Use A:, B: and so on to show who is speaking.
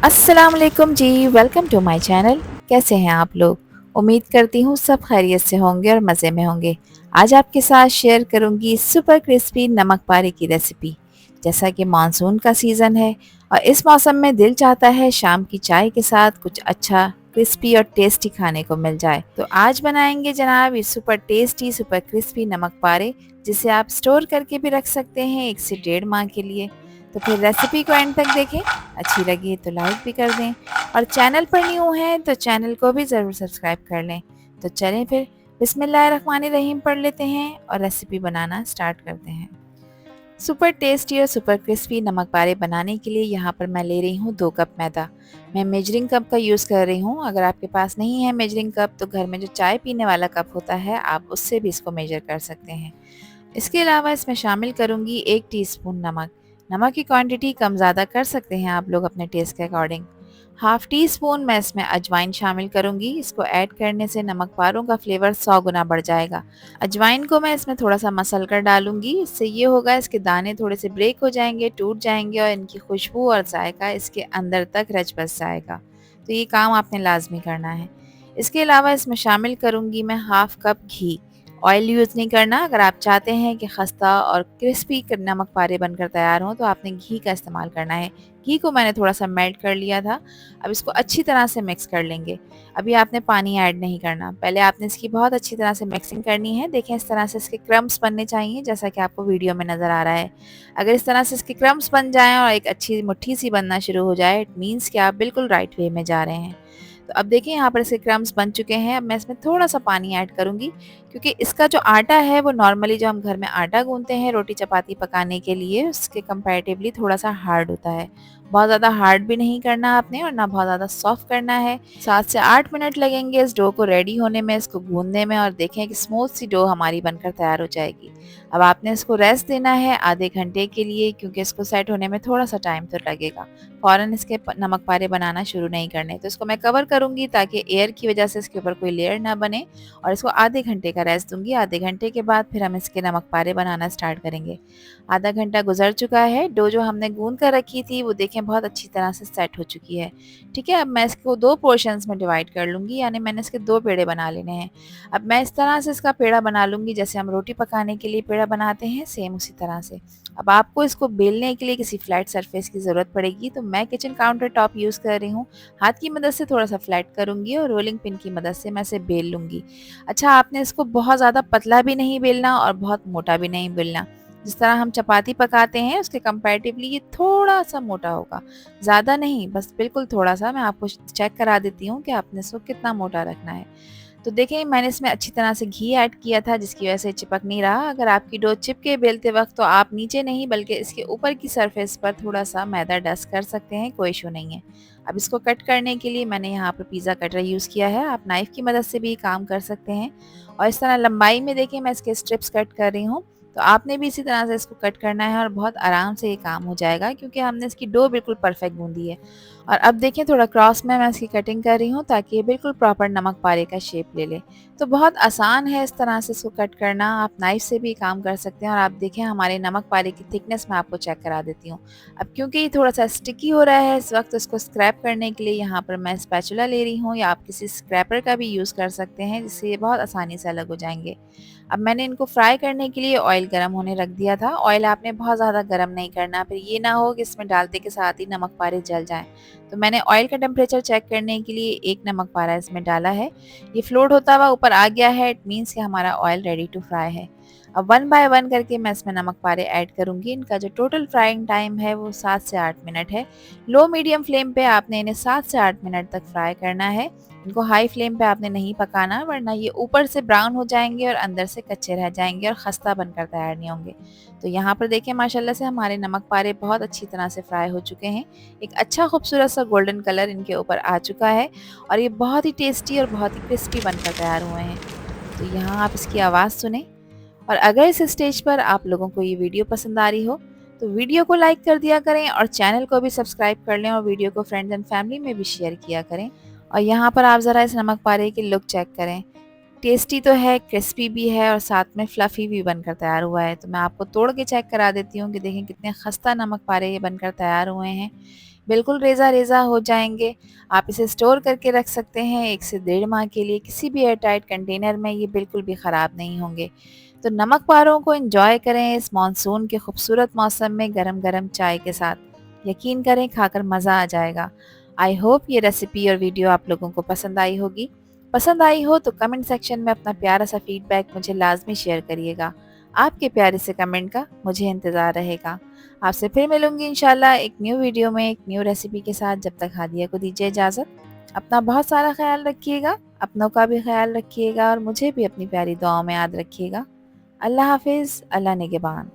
A: अस्सलाम वालेकुम जी, welcome to my channel. कैसे हैं आप लोग? उम्मीद करती हूँ सब खैरियत से होंगे और मज़े में होंगे। आज आपके साथ शेयर करूँगी सुपर क्रिस्पी नमक पारे की रेसिपी। जैसा कि मानसून का सीज़न है और इस मौसम में दिल चाहता है शाम की चाय के साथ कुछ अच्छा क्रिस्पी और टेस्टी खाने को मिल जाए। तो आज बनाएंगे जनाब ये सुपर टेस्टी सुपर क्रिस्पी नमक पारे, जिसे आप स्टोर करके भी रख सकते हैं 1 से डेढ़ माह के लिए। तो फिर रेसिपी को एंड तक देखें। अच्छी लगी तो लाइक भी कर दें और चैनल पर न्यू हैं तो चैनल को भी ज़रूर सब्सक्राइब कर लें। तो चलें फिर बिस्मिल्लाहिर्रहमानिर्रहीम पढ़ लेते हैं और रेसिपी बनाना स्टार्ट करते हैं। सुपर टेस्टी और सुपर क्रिस्पी नमक पारे बनाने के लिए यहाँ पर मैं ले रही हूँ 2 कप मैदा। मैं मेजरिंग कप का यूज़ कर रही हूँ। अगर आपके पास नहीं है मेजरिंग कप तो घर में जो चाय पीने वाला कप होता है आप उससे भी इसको मेजर कर सकते हैं। इसके अलावा इसमें शामिल करूँगी 1 टीस्पून नमक। नमक की क्वांटिटी कम ज़्यादा कर सकते हैं आप लोग अपने टेस्ट के अकॉर्डिंग। हाफ़ टी स्पून मैं इसमें अजवाइन शामिल करूँगी। इसको ऐड करने से नमक पारों का फ्लेवर 100 गुना बढ़ जाएगा। अजवाइन को मैं इसमें थोड़ा-सा मसल कर डालूँगी। इससे ये होगा इसके दाने थोड़े से ब्रेक हो जाएँगे, टूट जाएँगे और इनकी खुशबू और जायका इसके अंदर तक रच बस जाएगा। तो ये काम आपने लाज़मी करना है। इसके अलावा इसमें शामिल करूँगी मैं हाफ़ कप घी। ऑयल यूज़ नहीं करना। अगर आप चाहते हैं कि खस्ता और क्रिस्पी नमक पारे बनकर तैयार हों तो आपने घी का इस्तेमाल करना है। घी को मैंने थोड़ा सा मेल्ट कर लिया था। अब इसको अच्छी तरह से मिक्स कर लेंगे। अभी आपने पानी ऐड नहीं करना। पहले आपने इसकी बहुत अच्छी तरह से मिक्सिंग करनी है। देखें इस तरह से इसके क्रम्स बनने चाहिए जैसा कि आपको वीडियो में नज़र आ रहा है। अगर इस तरह से इसके क्रम्स बन जाएँ और एक अच्छी मुट्ठी सी बनना शुरू हो जाए, इट मीन्स कि आप बिल्कुल राइट वे में जा रहे हैं। तो अब देखिए यहाँ पर इसके क्रम्स बन चुके हैं। अब मैं इसमें थोड़ा-सा पानी ऐड करूँगी क्योंकि इसका जो आटा है वो नॉर्मली जो हम घर में आटा गूँथते हैं रोटी चपाती पकाने के लिए उसके कंपैरेटिवली थोड़ा-सा हार्ड होता है। बहुत ज़्यादा हार्ड भी नहीं करना आपने और ना बहुत ज़्यादा सॉफ्ट करना है। 7 से 8 मिनट लगेंगे इस डो को रेडी होने में, इसको गूँथने में और देखें कि स्मूथ सी डो हमारी बनकर तैयार हो जाएगी। अब आपने इसको रेस्ट देना है आधे घंटे के लिए क्योंकि इसको सेट होने में थोड़ा-सा टाइम तो लगेगा। फ़ौरन इसके नमक पारे बनाना शुरू नहीं करने। तो इसको मैं कवर करूँगी ताकि एयर की वजह से इसके ऊपर कोई लेयर ना बने और इसको आधे घंटे का रेस्ट दूँगी। आधे घंटे के बाद फिर हम इसके नमक पारे बनाना स्टार्ट करेंगे। आधा घंटा गुज़र चुका है। डो जो हमने गूँथ कर रखी थी वो देखें बहुत अच्छी तरह से सेट हो चुकी है। ठीक है, अब मैं इसको 2 पोर्शंस में डिवाइड कर लूँगी, यानी मैंने इसके 2 पेड़े बना लेने हैं। अब मैं इस तरह से इसका पेड़ा बना लूँगी जैसे हम रोटी पकाने के लिए पेड़ा बनाते हैं, सेम उसी तरह से। अब आपको इसको बेलने के लिए किसी फ्लैट सरफेस की ज़रूरत पड़ेगी तो मैं किचन काउंटर टॉप यूज़ कर रही हूँ। हाथ की मदद से थोड़ा-सा फ्लैट करूँगी और रोलिंग पिन की मदद से मैं इसे बेल लूँगी। अच्छा, आपने इसको बहुत ज़्यादा पतला भी नहीं बेलना और बहुत मोटा भी नहीं बेलना। जिस तरह हम चपाती पकाते हैं उसके कंपैरेटिवली ये थोड़ा-सा मोटा होगा। ज़्यादा नहीं, बस बिल्कुल थोड़ा-सा। मैं आपको चेक करा देती हूँ कि आपने इसको कितना मोटा रखना है। तो देखें मैंने इसमें अच्छी तरह से घी ऐड किया था जिसकी वजह से चिपक नहीं रहा। अगर आपकी डो चिपके बेलते वक्त तो आप नीचे नहीं बल्कि इसके ऊपर की सरफेस पर थोड़ा-सा मैदा डस्ट कर सकते हैं, कोई इशू नहीं है। अब इसको कट करने के लिए मैंने यहाँ पर पिज़्ज़ा कटर यूज़ किया है। आप नाइफ़ की मदद से भी काम कर सकते हैं और इस तरह लंबाई में देखिए मैं इसके स्ट्रिप्स कट कर रही हूँ। तो आपने भी इसी तरह से इसको कट करना है और बहुत आराम से ये काम हो जाएगा क्योंकि हमने इसकी डो बिल्कुल परफेक्ट गूँधी है। और अब देखिए थोड़ा क्रॉस में मैं इसकी कटिंग कर रही हूँ ताकि ये बिल्कुल प्रॉपर नमक पारे का शेप ले ले। तो बहुत आसान है इस तरह से इसको कट करना। आप नाइफ से भी काम कर सकते हैं और आप देखें हमारे नमक पारे की थिकनेस मैं आपको चेक करा देती हूँ। अब क्योंकि ये थोड़ा सा स्टिकी हो रहा है इस वक्त, इसको स्क्रैप करने के लिए यहाँ पर मैं स्पैचुला ले रही हूँ या आप किसी स्क्रैपर का भी यूज़ कर सकते हैं जिससे ये बहुत आसानी से अलग हो जाएंगे। अब मैंने इनको फ्राई करने के लिए ऑयल गर्म होने रख दिया था। ऑयल आपने बहुत ज़्यादा गर्म नहीं करना, फिर ये ना हो कि इसमें डालते के साथ ही नमक पारे जल जाएं। तो मैंने ऑयल का टेम्परेचर चेक करने के लिए 1 नमक पारा इसमें डाला है। ये फ्लोट होता हुआ ऊपर आ गया है, इट मीन्स कि हमारा ऑयल रेडी टू फ्राई है। अब 1 बाय 1 करके मैं इसमें नमक पारे ऐड करूँगी। इनका जो टोटल फ्राइंग टाइम है वो 7 से 8 मिनट है। लो मीडियम फ्लेम पे आपने इन्हें 7 से 8 मिनट तक फ्राई करना है। इनको हाई फ्लेम पे आपने नहीं पकाना वरना ये ऊपर से ब्राउन हो जाएंगे और अंदर से कच्चे रह जाएंगे और खस्ता बनकर तैयार नहीं होंगे। तो यहाँ पर देखिए माशाल्लाह से हमारे नमक पारे बहुत अच्छी तरह से फ्राई हो चुके हैं। एक अच्छा खूबसूरत सा गोल्डन कलर इनके ऊपर आ चुका है और ये बहुत ही टेस्टी और बहुत ही क्रिस्पी बनकर तैयार हुए हैं। तो यहाँ आप इसकी आवाज़ सुने। और अगर इस स्टेज पर आप लोगों को ये वीडियो पसंद आ रही हो तो वीडियो को लाइक कर दिया करें और चैनल को भी सब्सक्राइब कर लें और वीडियो को फ्रेंड्स एंड फैमिली में भी शेयर किया करें। और यहाँ पर आप ज़रा इस नमक पारे की लुक चेक करें। टेस्टी तो है, क्रिस्पी भी है और साथ में फ्लफ़ी भी बनकर तैयार हुआ है। तो मैं आपको तोड़ के चेक करा देती हूँ कि देखें कितने खस्ता नमक पारे ये बनकर तैयार हुए हैं। बिल्कुल रेज़ा रेज़ा हो जाएँगे। आप इसे स्टोर करके रख सकते हैं 1 से डेढ़ माह के लिए किसी भी एयर टाइट कंटेनर में, ये बिल्कुल भी ख़राब नहीं होंगे। तो नमक पारों को एन्जॉय करें इस मानसून के खूबसूरत मौसम में गरम-गरम चाय के साथ। यकीन करें खाकर मज़ा आ जाएगा। आई होप ये रेसिपी और वीडियो आप लोगों को पसंद आई होगी। पसंद आई हो तो कमेंट सेक्शन में अपना प्यारा सा फीडबैक मुझे लाज़मी शेयर करिएगा। आपके प्यारे से कमेंट का मुझे इंतज़ार रहेगा। आपसे फिर मिलूँगी इंशाल्लाह एक न्यू वीडियो में एक न्यू रेसिपी के साथ। जब तक हादिया को दीजिए इजाज़त। अपना बहुत सारा ख़्याल रखिएगा, अपनों का भी ख़्याल रखिएगा और मुझे भी अपनी प्यारी दुआओं में याद रखिएगा। अल्लाह हाफ़िज़, अल्लाह निगहबान।